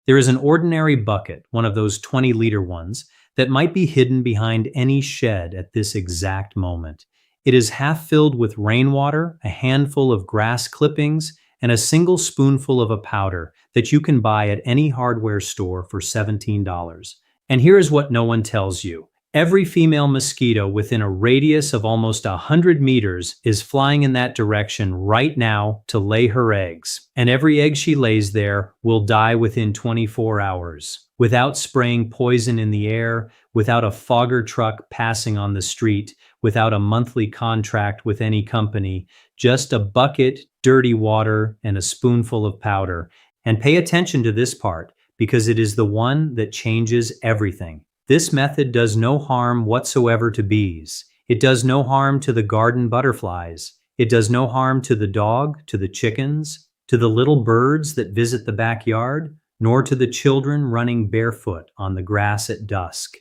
There is an ordinary bucket, one of those 20-liter ones, that might be hidden behind any shed at this exact moment. It is half filled with rainwater, a handful of grass clippings, and a single spoonful of a powder that you can buy at any hardware store for $17. And here is what no one tells you. Every female mosquito within a radius of almost 100 meters is flying in that direction right now to lay her eggs. And every egg she lays there will die within 24 hours. Without spraying poison in the air, without a fogger truck passing on the street, without a monthly contract with any company, just a bucket, dirty water, and a spoonful of powder. And pay attention to this part, because it is the one that changes everything. This method does no harm whatsoever to bees. It does no harm to the garden butterflies. It does no harm to the dog, to the chickens, to the little birds that visit the backyard, nor to the children running barefoot on the grass at dusk.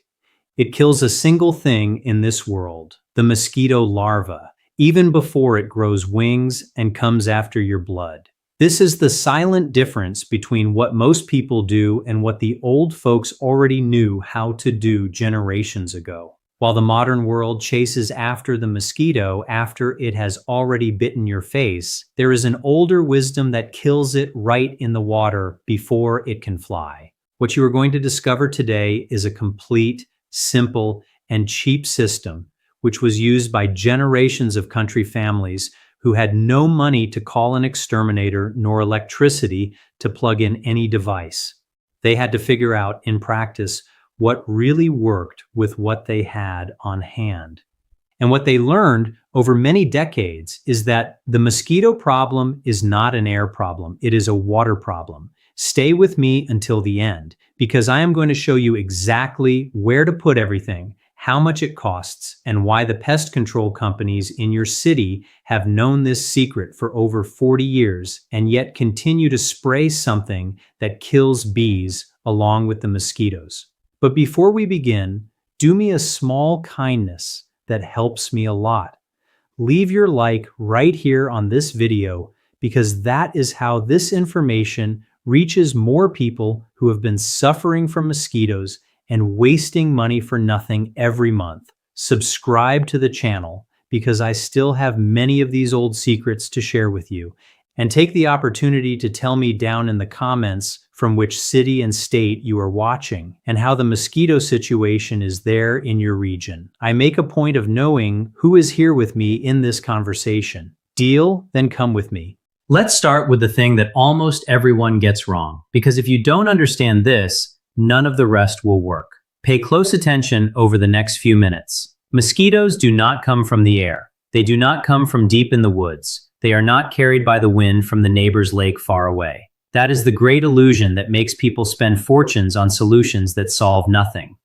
It kills a single thing in this world, the mosquito larva, even before it grows wings and comes after your blood. This is the silent difference between what most people do and what the old folks already knew how to do generations ago. While the modern world chases after the mosquito after it has already bitten your face, there is an older wisdom that kills it right in the water before it can fly. What you are going to discover today is a complete, simple, and cheap system which was used by generations of country families who had no money to call an exterminator nor electricity to plug in any device. They had to figure out in practice what really worked with what they had on hand. And what they learned over many decades is that the mosquito problem is not an air problem, it is a water problem. Stay with me until the end, because I am going to show you exactly where to put everything, how much it costs, and why the pest control companies in your city have known this secret for over 40 years and yet continue to spray something that kills bees along with the mosquitoes. But before we begin, do me a small kindness that helps me a lot. Leave your like right here on this video, because that is how this information reaches more people who have been suffering from mosquitoes and wasting money for nothing every month. Subscribe to the channel, because I still have many of these old secrets to share with you. And take the opportunity to tell me down in the comments from which city and state you are watching and how the mosquito situation is there in your region. I make a point of knowing who is here with me in this conversation. Deal? Then come with me. Let's start with the thing that almost everyone gets wrong, because if you don't understand this, none of the rest will work. Pay close attention over the next few minutes. Mosquitoes do not come from the air. They do not come from deep in the woods. They are not carried by the wind from the neighbor's lake far away. That is the great illusion that makes people spend fortunes on solutions that solve nothing.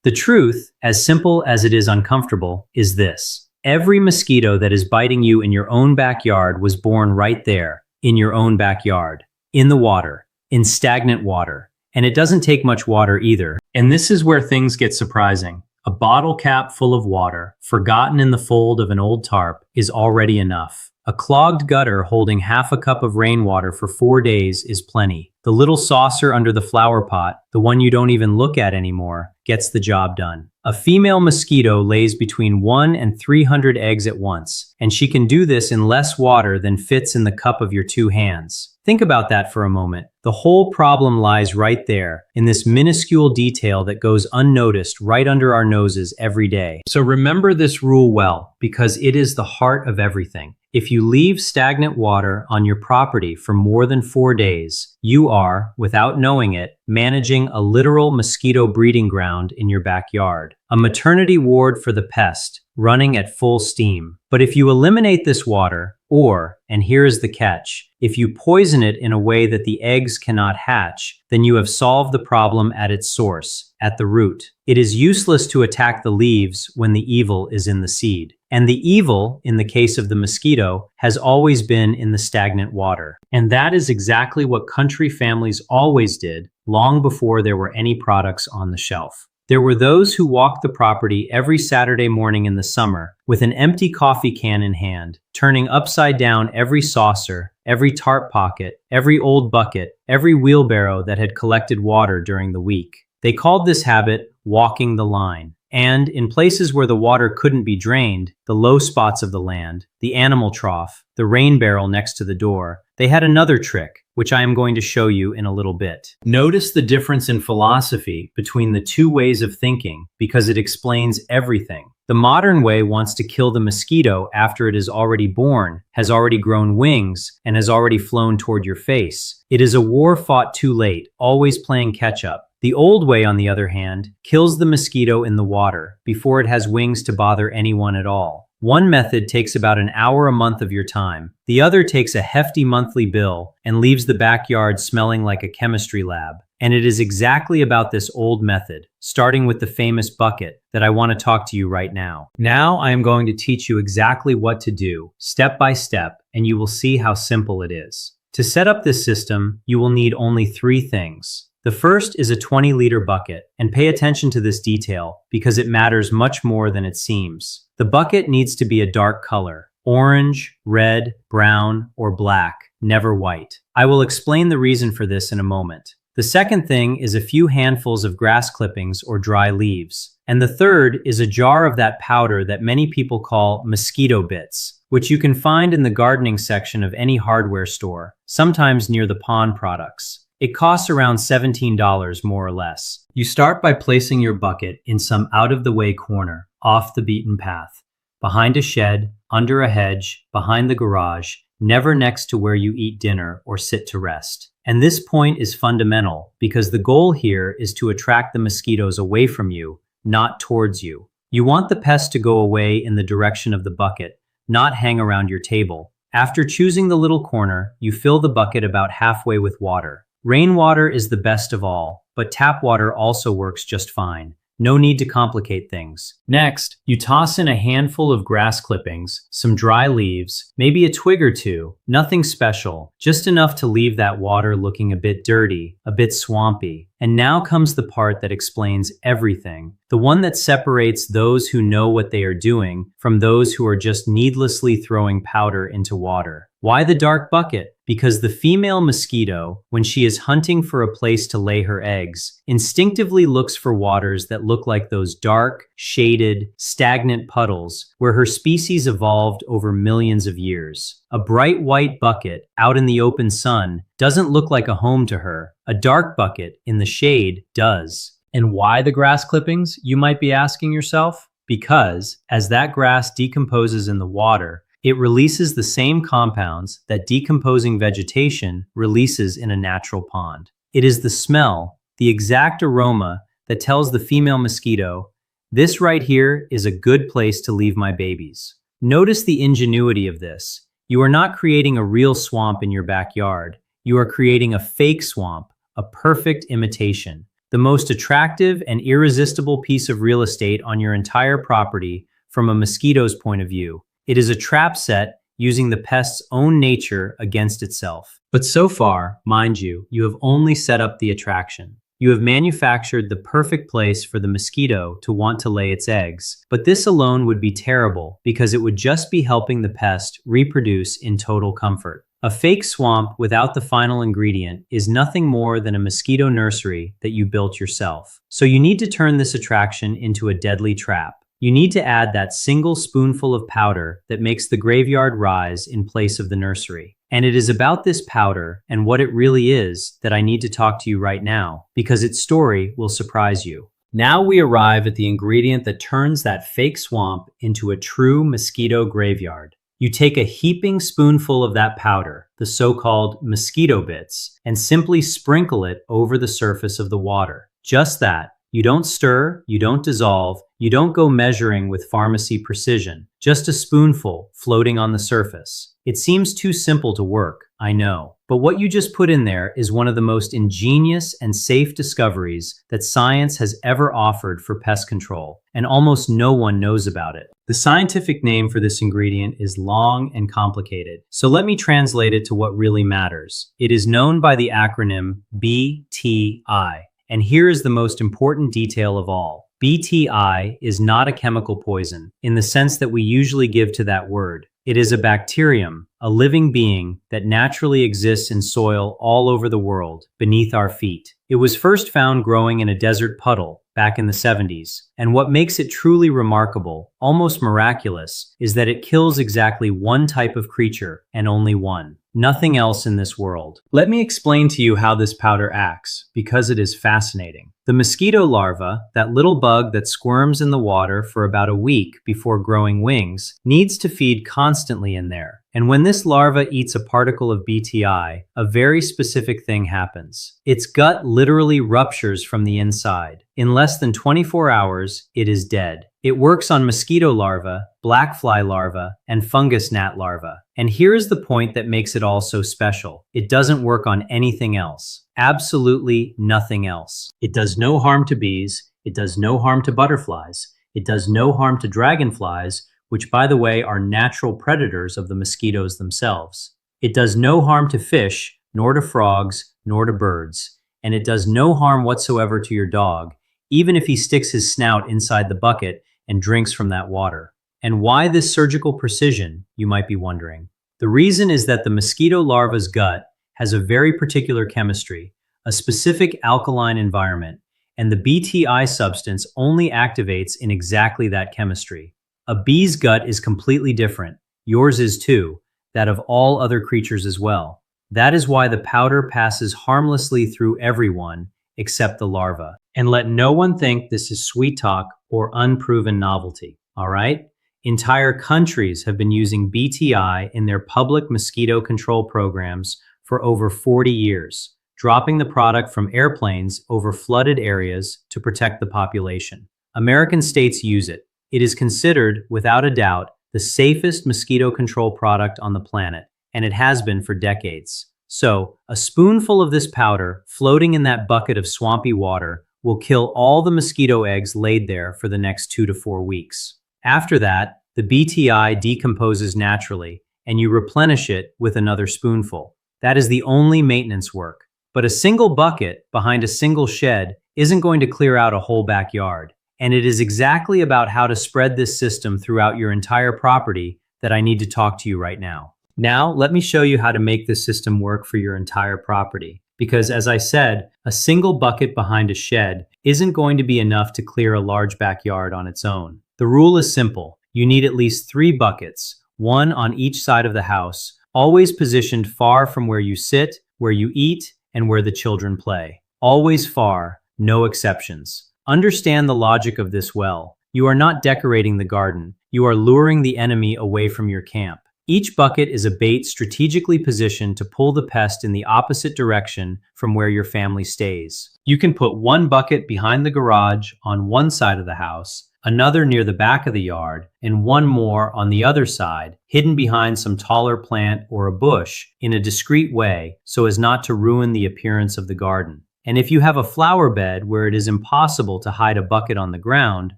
The truth, as simple as it is uncomfortable, is this. Every mosquito that is biting you in your own backyard was born right there, in your own backyard, in the water, in stagnant water. And it doesn't take much water either. And this is where things get surprising. A bottle cap full of water, forgotten in the fold of an old tarp, is already enough. A clogged gutter holding half a cup of rainwater for 4 days is plenty. The little saucer under the flower pot, the one you don't even look at anymore, gets the job done. A female mosquito lays between 1 and 300 eggs at once, and she can do this in less water than fits in the cup of your 2 hands. Think about that for a moment. The whole problem lies right there, in this minuscule detail that goes unnoticed right under our noses every day. So remember this rule well, because it is the heart of everything. If you leave stagnant water on your property for more than 4 days, you are, without knowing it, managing a literal mosquito breeding ground in your backyard. A maternity ward for the pest, running at full steam. But if you eliminate this water, or, and here is the catch, if you poison it in a way that the eggs cannot hatch, then you have solved the problem at its source, at the root. It is useless to attack the leaves when the evil is in the seed. And the evil, in the case of the mosquito, has always been in the stagnant water. And that is exactly what country families always did, long before there were any products on the shelf. There were those who walked the property every Saturday morning in the summer with an empty coffee can in hand, turning upside down every saucer, every tarp pocket, every old bucket, every wheelbarrow that had collected water during the week. They called this habit walking the line. And in places where the water couldn't be drained, the low spots of the land, the animal trough, the rain barrel next to the door, they had another trick, which I am going to show you in a little bit. Notice the difference in philosophy between the two ways of thinking because it explains everything. The modern way wants to kill the mosquito after it is already born, has already grown wings, and has already flown toward your face. It is a war fought too late, always playing catch up. The old way, on the other hand, kills the mosquito in the water before it has wings to bother anyone at all. One method takes about an hour a month of your time. The other takes a hefty monthly bill and leaves the backyard smelling like a chemistry lab. And it is exactly about this old method, starting with the famous bucket, that I want to talk to you right now. Now I am going to teach you exactly what to do, step by step, and you will see how simple it is. To set up this system, you will need only 3 things. The first is a 20-liter bucket, and pay attention to this detail because it matters much more than it seems. The bucket needs to be a dark color, orange, red, brown, or black, never white. I will explain the reason for this in a moment. The second thing is a few handfuls of grass clippings or dry leaves. And the third is a jar of that powder that many people call mosquito bits, which you can find in the gardening section of any hardware store, sometimes near the pond products. It costs around $17 more or less. You start by placing your bucket in some out-of-the-way corner, off the beaten path, behind a shed, under a hedge, behind the garage, never next to where you eat dinner or sit to rest. And this point is fundamental because the goal here is to attract the mosquitoes away from you, not towards you. You want the pests to go away in the direction of the bucket, not hang around your table. After choosing the little corner, you fill the bucket about halfway with water. Rainwater is the best of all, but tap water also works just fine. No need to complicate things. Next, you toss in a handful of grass clippings, some dry leaves, maybe a twig or two, nothing special, just enough to leave that water looking a bit dirty, a bit swampy. And now comes the part that explains everything, the one that separates those who know what they are doing from those who are just needlessly throwing powder into water. Why the dark bucket? Because the female mosquito, when she is hunting for a place to lay her eggs, instinctively looks for waters that look like those dark, shaded, stagnant puddles where her species evolved over millions of years. A bright white bucket out in the open sun doesn't look like a home to her. A dark bucket in the shade does. And why the grass clippings, you might be asking yourself? Because as that grass decomposes in the water, it releases the same compounds that decomposing vegetation releases in a natural pond. It is the smell, the exact aroma that tells the female mosquito, this right here is a good place to leave my babies. Notice the ingenuity of this. You are not creating a real swamp in your backyard. You are creating a fake swamp, a perfect imitation. The most attractive and irresistible piece of real estate on your entire property from a mosquito's point of view. It is a trap set using the pest's own nature against itself. But so far, mind you, you have only set up the attraction. You have manufactured the perfect place for the mosquito to want to lay its eggs. But this alone would be terrible because it would just be helping the pest reproduce in total comfort. A fake swamp without the final ingredient is nothing more than a mosquito nursery that you built yourself. So you need to turn this attraction into a deadly trap. You need to add that single spoonful of powder that makes the graveyard rise in place of the nursery. And it is about this powder and what it really is that I need to talk to you right now, because its story will surprise you. Now we arrive at the ingredient that turns that fake swamp into a true mosquito graveyard. You take a heaping spoonful of that powder, the so-called mosquito bits, and simply sprinkle it over the surface of the water. Just that. You don't stir, you don't dissolve, you don't go measuring with pharmacy precision. Just a spoonful floating on the surface. It seems too simple to work, I know. But what you just put in there is one of the most ingenious and safe discoveries that science has ever offered for pest control, and almost no one knows about it. The scientific name for this ingredient is long and complicated, so let me translate it to what really matters. It is known by the acronym BTI. And here is the most important detail of all. BTI is not a chemical poison in the sense that we usually give to that word. It is a bacterium, a living being that naturally exists in soil all over the world, beneath our feet. It was first found growing in a desert puddle back in the 70s. And what makes it truly remarkable, almost miraculous, is that it kills exactly one type of creature, and only one. Nothing else in this world. Let me explain to you how this powder acts, because it is fascinating. The mosquito larva, that little bug that squirms in the water for about a week before growing wings, needs to feed constantly in there. And when this larva eats a particle of BTI, a very specific thing happens. Its gut literally ruptures from the inside. In less than 24 hours, it is dead. It works on mosquito larvae, black fly larvae, and fungus gnat larvae. And here is the point that makes it all so special. It doesn't work on anything else. Absolutely nothing else. It does no harm to bees. It does no harm to butterflies. It does no harm to dragonflies, which, by the way, are natural predators of the mosquitoes themselves. It does no harm to fish, nor to frogs, nor to birds. And it does no harm whatsoever to your dog, even if he sticks his snout inside the bucket and drinks from that water. And why this surgical precision, you might be wondering? The reason is that the mosquito larva's gut has a very particular chemistry, a specific alkaline environment, and the BTI substance only activates in exactly that chemistry. A bee's gut is completely different. Yours is too, that of all other creatures as well. That is why the powder passes harmlessly through everyone except the larva. And let no one think this is sweet talk or unproven novelty, all right? Entire countries have been using BTI in their public mosquito control programs for over 40 years, dropping the product from airplanes over flooded areas to protect the population. American states use it. It is considered, without a doubt, the safest mosquito control product on the planet, and it has been for decades. So, a spoonful of this powder floating in that bucket of swampy water will kill all the mosquito eggs laid there for the next 2 to 4 weeks. After that, the BTI decomposes naturally, and you replenish it with another spoonful. That is the only maintenance work. But a single bucket behind a single shed isn't going to clear out a whole backyard. And it is exactly about how to spread this system throughout your entire property that I need to talk to you right now. Now, let me show you how to make this system work for your entire property. Because as I said, a single bucket behind a shed isn't going to be enough to clear a large backyard on its own. The rule is simple. You need at least 3 buckets, one on each side of the house, always positioned far from where you sit, where you eat, and where the children play. Always far, no exceptions. Understand the logic of this well. You are not decorating the garden. You are luring the enemy away from your camp. Each bucket is a bait strategically positioned to pull the pest in the opposite direction from where your family stays. You can put one bucket behind the garage on one side of the house, another near the back of the yard, and one more on the other side, hidden behind some taller plant or a bush in a discreet way so as not to ruin the appearance of the garden. And if you have a flower bed where it is impossible to hide a bucket on the ground,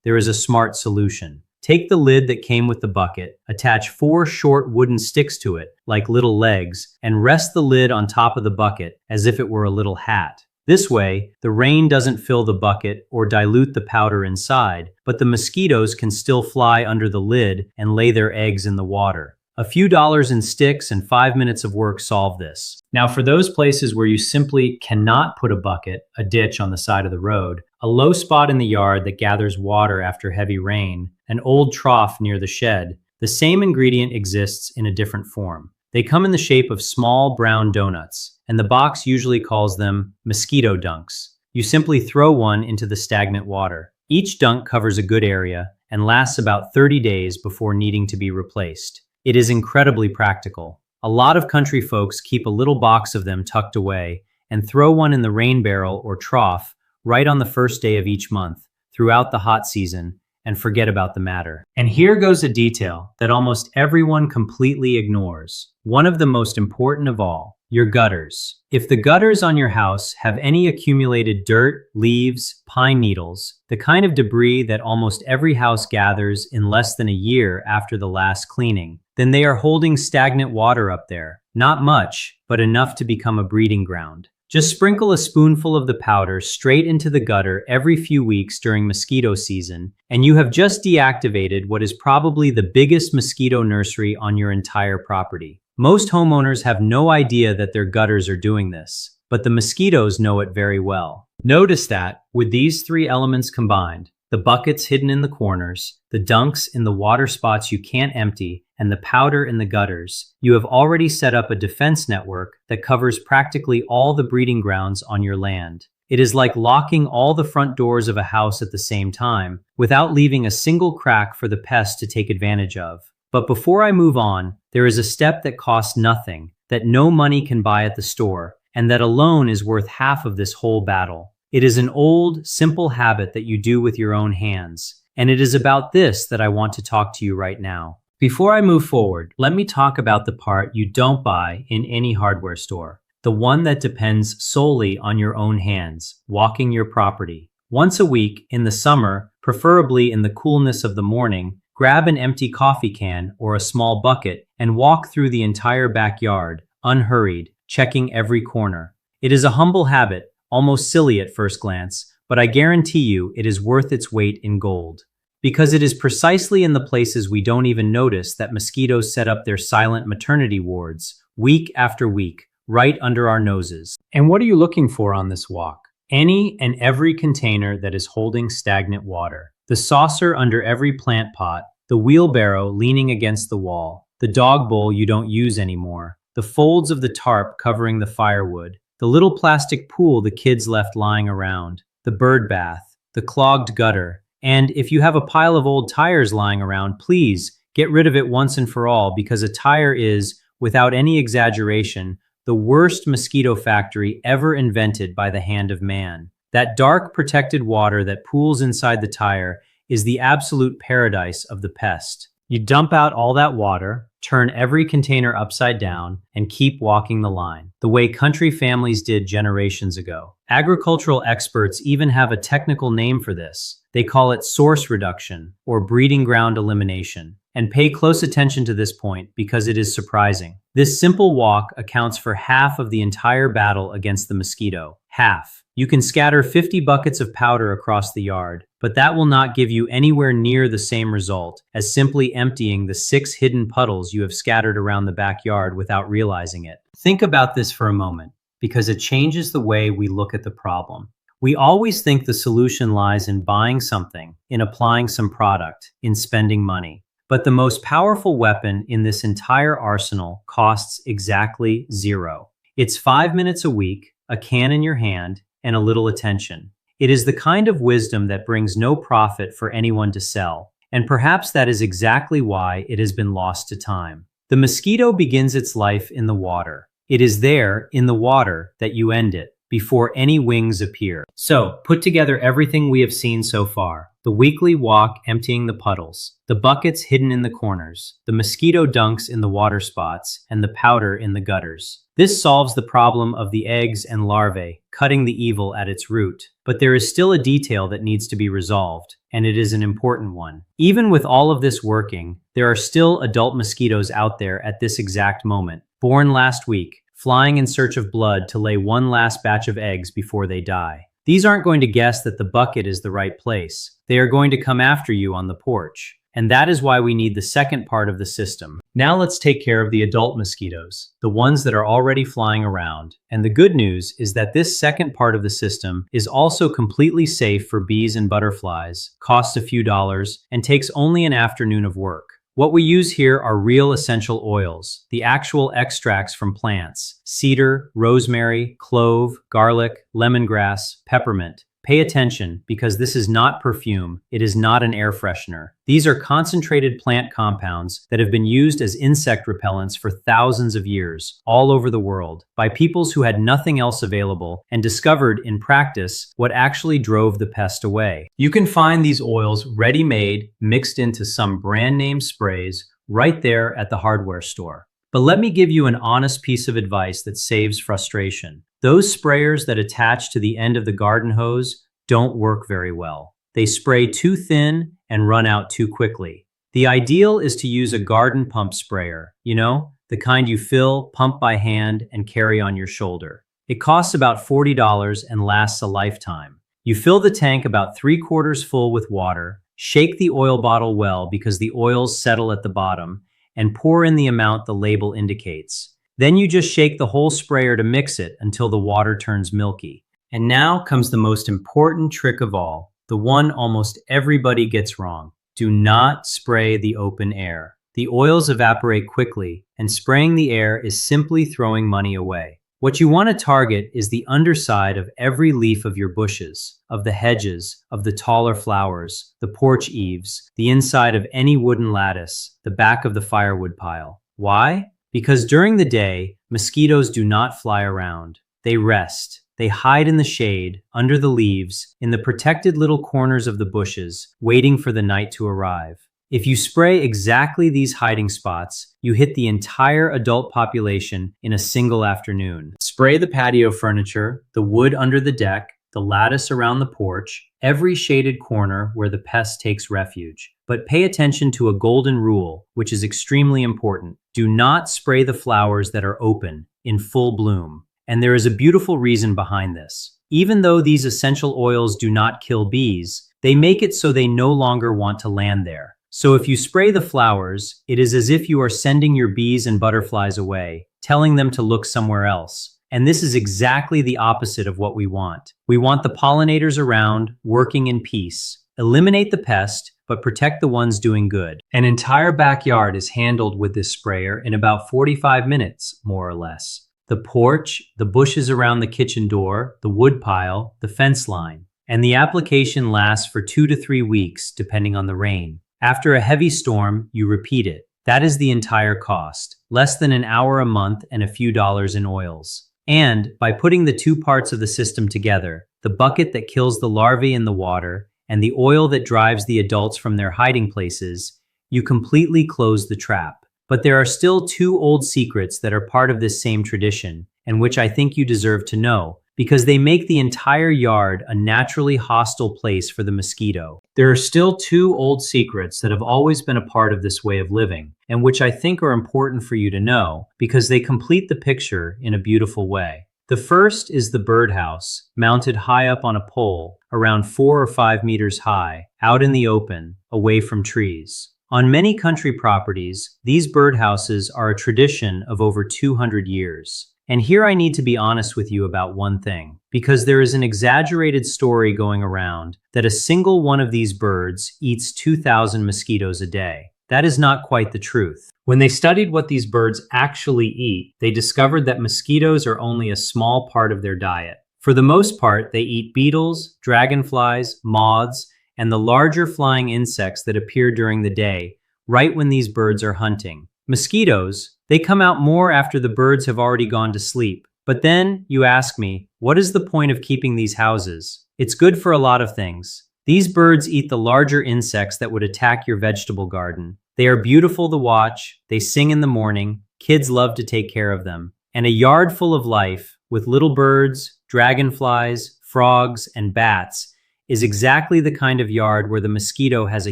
there is a smart solution. Take the lid that came with the bucket, attach 4 short wooden sticks to it, like little legs, and rest the lid on top of the bucket as if it were a little hat. This way, the rain doesn't fill the bucket or dilute the powder inside, but the mosquitoes can still fly under the lid and lay their eggs in the water. A few dollars in sticks and 5 minutes of work solve this. Now, for those places where you simply cannot put a bucket, a ditch on the side of the road, a low spot in the yard that gathers water after heavy rain, an old trough near the shed, the same ingredient exists in a different form. They come in the shape of small brown donuts, and the box usually calls them mosquito dunks. You simply throw one into the stagnant water. Each dunk covers a good area and lasts about 30 days before needing to be replaced. It is incredibly practical. A lot of country folks keep a little box of them tucked away and throw one in the rain barrel or trough right on the first day of each month throughout the hot season and forget about the matter. And here goes a detail that almost everyone completely ignores. One of the most important of all, your gutters. If the gutters on your house have any accumulated dirt, leaves, pine needles, the kind of debris that almost every house gathers in less than a year after the last cleaning, then they are holding stagnant water up there. Not much, but enough to become a breeding ground. Just sprinkle a spoonful of the powder straight into the gutter every few weeks during mosquito season, and you have just deactivated what is probably the biggest mosquito nursery on your entire property. Most homeowners have no idea that their gutters are doing this, but the mosquitoes know it very well. Notice that, with these three elements combined, the buckets hidden in the corners, the dunks in the water spots you can't empty, and the powder in the gutters, you have already set up a defense network that covers practically all the breeding grounds on your land. It is like locking all the front doors of a house at the same time, without leaving a single crack for the pests to take advantage of. But before I move on, there is a step that costs nothing, that no money can buy at the store, and that alone is worth half of this whole battle. It is an old, simple habit that you do with your own hands, and it is about this that I want to talk to you right now. Before I move forward, let me talk about the part you don't buy in any hardware store, the one that depends solely on your own hands, walking your property. Once a week, in the summer, preferably in the coolness of the morning, grab an empty coffee can or a small bucket and walk through the entire backyard, unhurried, checking every corner. It is a humble habit, almost silly at first glance, but I guarantee you it is worth its weight in gold. Because it is precisely in the places we don't even notice that mosquitoes set up their silent maternity wards, week after week, right under our noses. And what are you looking for on this walk? Any and every container that is holding stagnant water. The saucer under every plant pot, the wheelbarrow leaning against the wall, the dog bowl you don't use anymore, the folds of the tarp covering the firewood, the little plastic pool the kids left lying around, the bird bath, the clogged gutter, and if you have a pile of old tires lying around, please get rid of it once and for all, because a tire is, without any exaggeration, the worst mosquito factory ever invented by the hand of man. That dark protected water that pools inside the tire is the absolute paradise of the pest. You dump out all that water, turn every container upside down, and keep walking the line, the way country families did generations ago. Agricultural experts even have a technical name for this. They call it source reduction, or breeding ground elimination. And pay close attention to this point because it is surprising. This simple walk accounts for half of the entire battle against the mosquito. Half. You can scatter 50 buckets of powder across the yard, but that will not give you anywhere near the same result as simply emptying the 6 hidden puddles you have scattered around the backyard without realizing it. Think about this for a moment, because it changes the way we look at the problem. We always think the solution lies in buying something, in applying some product, in spending money. But the most powerful weapon in this entire arsenal costs exactly 0. It's 5 minutes a week, a can in your hand, and a little attention. It is the kind of wisdom that brings no profit for anyone to sell, and perhaps that is exactly why it has been lost to time. The mosquito begins its life in the water. It is there, in the water, that you end it, before any wings appear. So, put together everything we have seen so far. The weekly walk emptying the puddles, the buckets hidden in the corners, the mosquito dunks in the water spots, and the powder in the gutters. This solves the problem of the eggs and larvae, cutting the evil at its root. But there is still a detail that needs to be resolved, and it is an important one. Even with all of this working, there are still adult mosquitoes out there at this exact moment, born last week, flying in search of blood to lay one last batch of eggs before they die. These aren't going to guess that the bucket is the right place. They are going to come after you on the porch. And that is why we need the second part of the system. Now let's take care of the adult mosquitoes, the ones that are already flying around. And the good news is that this second part of the system is also completely safe for bees and butterflies, costs a few dollars, and takes only an afternoon of work. What we use here are real essential oils, the actual extracts from plants: cedar, rosemary, clove, garlic, lemongrass, peppermint. Pay attention, because this is not perfume, it is not an air freshener. These are concentrated plant compounds that have been used as insect repellents for thousands of years, all over the world, by peoples who had nothing else available and discovered in practice what actually drove the pest away. You can find these oils ready-made, mixed into some brand name sprays, right there at the hardware store. But let me give you an honest piece of advice that saves frustration. Those sprayers that attach to the end of the garden hose don't work very well. They spray too thin and run out too quickly. The ideal is to use a garden pump sprayer, the kind you fill, pump by hand, and carry on your shoulder. It costs about $40 and lasts a lifetime. You fill the tank about 3/4 full with water, shake the oil bottle well because the oils settle at the bottom, and pour in the amount the label indicates. Then you just shake the whole sprayer to mix it until the water turns milky. And now comes the most important trick of all, the one almost everybody gets wrong. Do not spray the open air. The oils evaporate quickly, and spraying the air is simply throwing money away. What you want to target is the underside of every leaf of your bushes, of the hedges, of the taller flowers, the porch eaves, the inside of any wooden lattice, the back of the firewood pile. Why? Because during the day, mosquitoes do not fly around. They rest. They hide in the shade, under the leaves, in the protected little corners of the bushes, waiting for the night to arrive. If you spray exactly these hiding spots, you hit the entire adult population in a single afternoon. Spray the patio furniture, the wood under the deck, the lattice around the porch, every shaded corner where the pest takes refuge. But pay attention to a golden rule, which is extremely important. Do not spray the flowers that are open, in full bloom. And there is a beautiful reason behind this. Even though these essential oils do not kill bees, they make it so they no longer want to land there. So if you spray the flowers, it is as if you are sending your bees and butterflies away, telling them to look somewhere else. And this is exactly the opposite of what we want. We want the pollinators around, working in peace. Eliminate the pest, but protect the ones doing good. An entire backyard is handled with this sprayer in about 45 minutes, more or less. The porch, the bushes around the kitchen door, the wood pile, the fence line. And the application lasts for 2 to 3 weeks, depending on the rain. After a heavy storm, you repeat it. That is the entire cost, less than an hour a month and a few dollars in oils. And by putting the two parts of the system together, the bucket that kills the larvae in the water and the oil that drives the adults from their hiding places, you completely close the trap. But there are still 2 old secrets that are part of this same tradition, and which I think you deserve to know, because they make the entire yard a naturally hostile place for the mosquito. There are still 2 old secrets that have always been a part of this way of living, and which I think are important for you to know, because they complete the picture in a beautiful way. The first is the birdhouse, mounted high up on a pole, around 4 or 5 meters high, out in the open, away from trees. On many country properties, these birdhouses are a tradition of over 200 years. And here I need to be honest with you about one thing, because there is an exaggerated story going around that a single one of these birds eats 2,000 mosquitoes a day. That is not quite the truth. When they studied what these birds actually eat, they discovered that mosquitoes are only a small part of their diet. For the most part, they eat beetles, dragonflies, moths, and the larger flying insects that appear during the day, right when these birds are hunting. Mosquitoes, they come out more after the birds have already gone to sleep. But then, you ask me, what is the point of keeping these houses? It's good for a lot of things. These birds eat the larger insects that would attack your vegetable garden. They are beautiful to watch, they sing in the morning, kids love to take care of them. And a yard full of life, with little birds, dragonflies, frogs, and bats, is exactly the kind of yard where the mosquito has a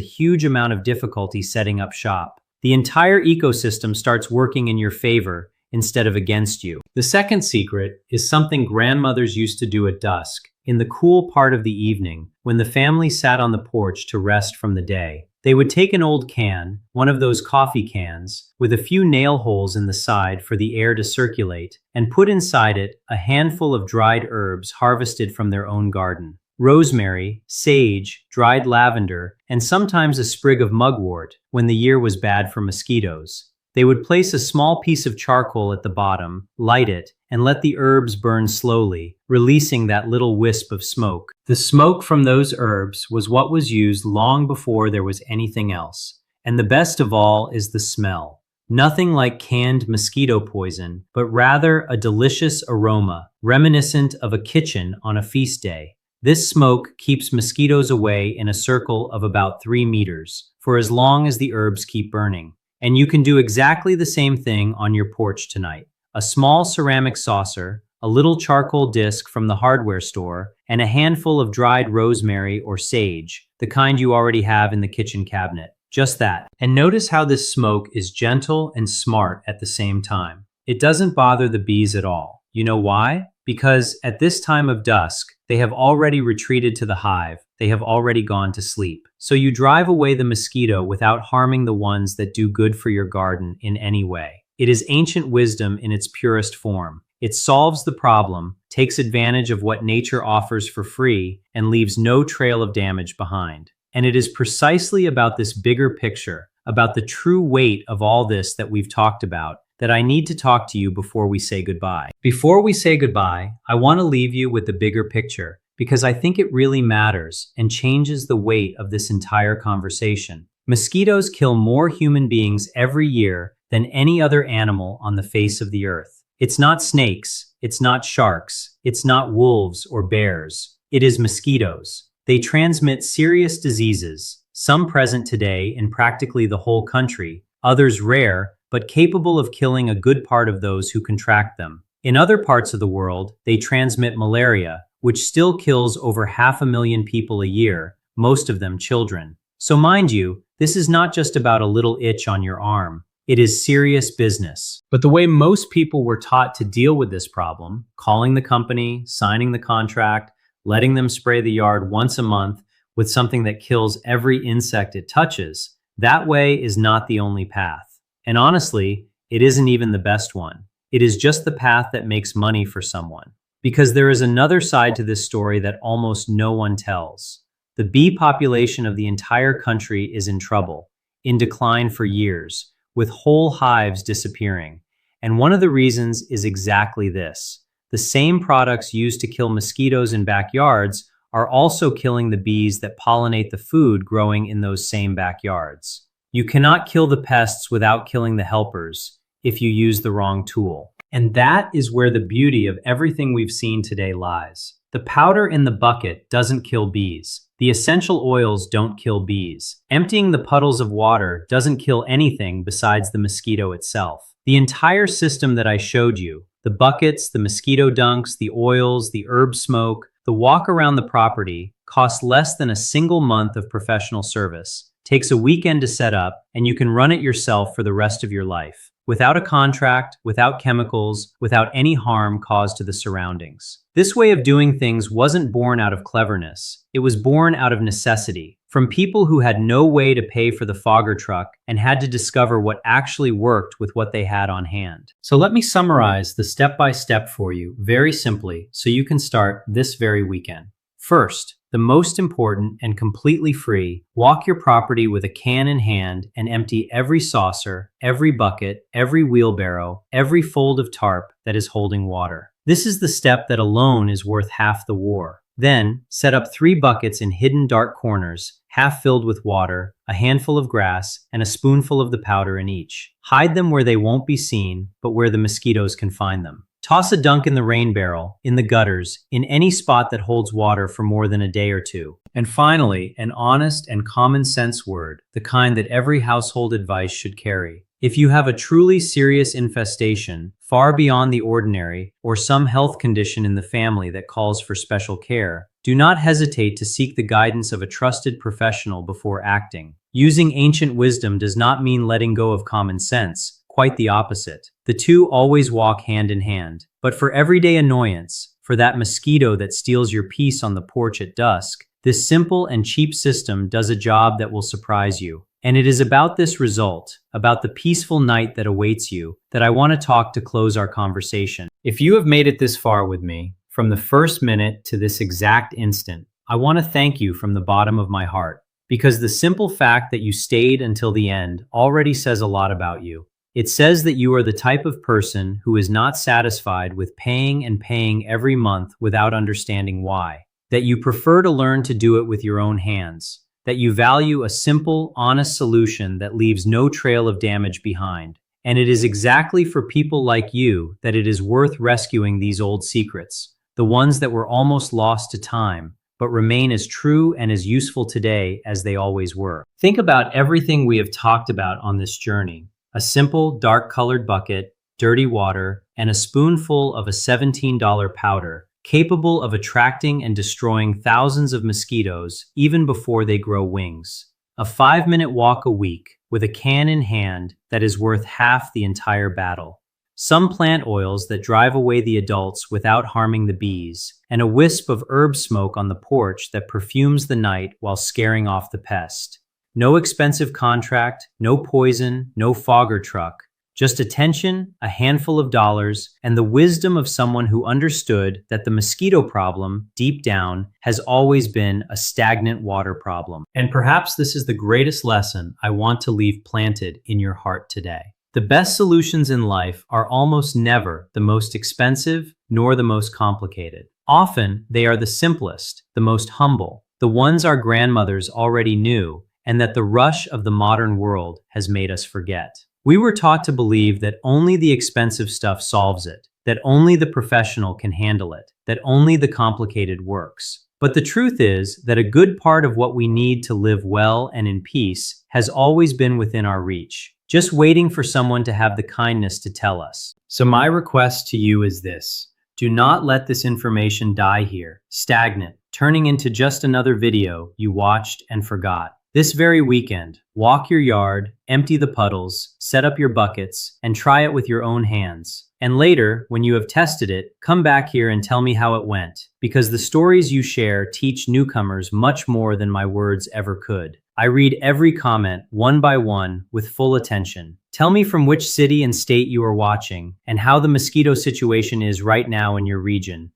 huge amount of difficulty setting up shop. The entire ecosystem starts working in your favor instead of against you. The second secret is something grandmothers used to do at dusk, in the cool part of the evening, when the family sat on the porch to rest from the day. They would take an old can, one of those coffee cans, with a few nail holes in the side for the air to circulate, and put inside it a handful of dried herbs harvested from their own garden. Rosemary, sage, dried lavender, and sometimes a sprig of mugwort when the year was bad for mosquitoes. They would place a small piece of charcoal at the bottom, light it, and let the herbs burn slowly, releasing that little wisp of smoke. The smoke from those herbs was what was used long before there was anything else. And the best of all is the smell. Nothing like canned mosquito poison, but rather a delicious aroma, reminiscent of a kitchen on a feast day. This smoke keeps mosquitoes away in a circle of about 3 meters for as long as the herbs keep burning. And you can do exactly the same thing on your porch tonight. A small ceramic saucer, a little charcoal disc from the hardware store, and a handful of dried rosemary or sage, the kind you already have in the kitchen cabinet. Just that. And notice how this smoke is gentle and smart at the same time. It doesn't bother the bees at all. You know why? because at this time of dusk, they have already retreated to the hive, they have already gone to sleep. So you drive away the mosquito without harming the ones that do good for your garden in any way. It is ancient wisdom in its purest form. It solves the problem, takes advantage of what nature offers for free, and leaves no trail of damage behind. And it is precisely about this bigger picture, about the true weight of all this that we've talked about, that I need to talk to you before we say goodbye. Before we say goodbye, I want to leave you with the bigger picture, because I think it really matters and changes the weight of this entire conversation. Mosquitoes kill more human beings every year than any other animal on the face of the earth. It's not snakes, it's not sharks, it's not wolves or bears. It is mosquitoes. They transmit serious diseases, some present today in practically the whole country, others rare, but capable of killing a good part of those who contract them. In other parts of the world, they transmit malaria, which still kills over 500,000 people a year, most of them children. So mind you, this is not just about a little itch on your arm. It is serious business. But the way most people were taught to deal with this problem, calling the company, signing the contract, letting them spray the yard once a month with something that kills every insect it touches, that way is not the only path. And honestly, it isn't even the best one. It is just the path that makes money for someone. Because there is another side to this story that almost no one tells. The bee population of the entire country is in trouble, in decline for years, with whole hives disappearing. And one of the reasons is exactly this. The same products used to kill mosquitoes in backyards are also killing the bees that pollinate the food growing in those same backyards. You cannot kill the pests without killing the helpers if you use the wrong tool. And that is where the beauty of everything we've seen today lies. The powder in the bucket doesn't kill bees. The essential oils don't kill bees. Emptying the puddles of water doesn't kill anything besides the mosquito itself. The entire system that I showed you, the buckets, the mosquito dunks, the oils, the herb smoke, the walk around the property, costs less than a single month of professional service, takes a weekend to set up, and you can run it yourself for the rest of your life. Without a contract, without chemicals, without any harm caused to the surroundings. This way of doing things wasn't born out of cleverness. It was born out of necessity, from people who had no way to pay for the fogger truck and had to discover what actually worked with what they had on hand. So let me summarize the step-by-step for you very simply so you can start this very weekend. First, the most important and completely free, walk your property with a can in hand and empty every saucer, every bucket, every wheelbarrow, every fold of tarp that is holding water. This is the step that alone is worth half the war. Then, set up 3 buckets in hidden dark corners, half filled with water, a handful of grass, and a spoonful of the powder in each. Hide them where they won't be seen, but where the mosquitoes can find them. Toss a dunk in the rain barrel, in the gutters, in any spot that holds water for more than a day or two. And finally, an honest and common sense word, the kind that every household advice should carry. If you have a truly serious infestation, far beyond the ordinary, or some health condition in the family that calls for special care, do not hesitate to seek the guidance of a trusted professional before acting. Using ancient wisdom does not mean letting go of common sense. Quite the opposite. The two always walk hand in hand. But for everyday annoyance, for that mosquito that steals your peace on the porch at dusk, this simple and cheap system does a job that will surprise you. And it is about this result, about the peaceful night that awaits you, that I want to talk to close our conversation. If you have made it this far with me, from the first minute to this exact instant, I want to thank you from the bottom of my heart. Because the simple fact that you stayed until the end already says a lot about you. It says that you are the type of person who is not satisfied with paying and paying every month without understanding why. That you prefer to learn to do it with your own hands. That you value a simple, honest solution that leaves no trail of damage behind. And it is exactly for people like you that it is worth rescuing these old secrets, the ones that were almost lost to time, but remain as true and as useful today as they always were. Think about everything we have talked about on this journey. A simple, dark-colored bucket, dirty water, and a spoonful of a $17 powder, capable of attracting and destroying thousands of mosquitoes even before they grow wings. A 5-minute walk a week with a can in hand that is worth half the entire battle. some plant oils that drive away the adults without harming the bees, and a wisp of herb smoke on the porch that perfumes the night while scaring off the pest. No expensive contract, no poison, no fogger truck. Just attention, a handful of dollars, and the wisdom of someone who understood that the mosquito problem, deep down, has always been a stagnant water problem. And perhaps this is the greatest lesson I want to leave planted in your heart today. The best solutions in life are almost never the most expensive nor the most complicated. Often, they are the simplest, the most humble, the ones our grandmothers already knew, and that the rush of the modern world has made us forget. We were taught to believe that only the expensive stuff solves it, that only the professional can handle it, that only the complicated works. But the truth is that a good part of what we need to live well and in peace has always been within our reach, just waiting for someone to have the kindness to tell us. So my request to you is this: do not let this information die here, stagnant, turning into just another video you watched and forgot. This very weekend, walk your yard, empty the puddles, set up your buckets, and try it with your own hands. And later, when you have tested it, come back here and tell me how it went, because the stories you share teach newcomers much more than my words ever could. I read every comment one by one with full attention. Tell me from which city and state you are watching, and how the mosquito situation is right now in your region.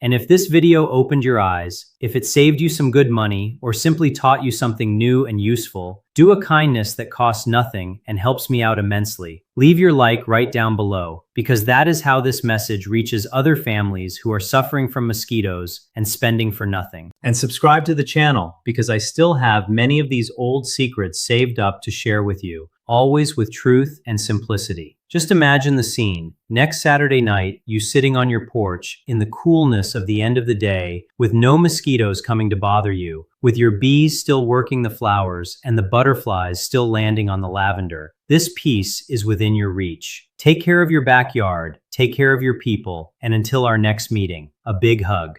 And if this video opened your eyes, if it saved you some good money, or simply taught you something new and useful, do a kindness that costs nothing and helps me out immensely. Leave your like right down below, because that is how this message reaches other families who are suffering from mosquitoes and spending for nothing. And subscribe to the channel, because I still have many of these old secrets saved up to share with you, always with truth and simplicity. Just imagine the scene. Next Saturday night, you sitting on your porch in the coolness of the end of the day, with no mosquitoes coming to bother you, with your bees still working the flowers and the butterflies still landing on the lavender. This peace is within your reach. Take care of your backyard, take care of your people, and until our next meeting, a big hug.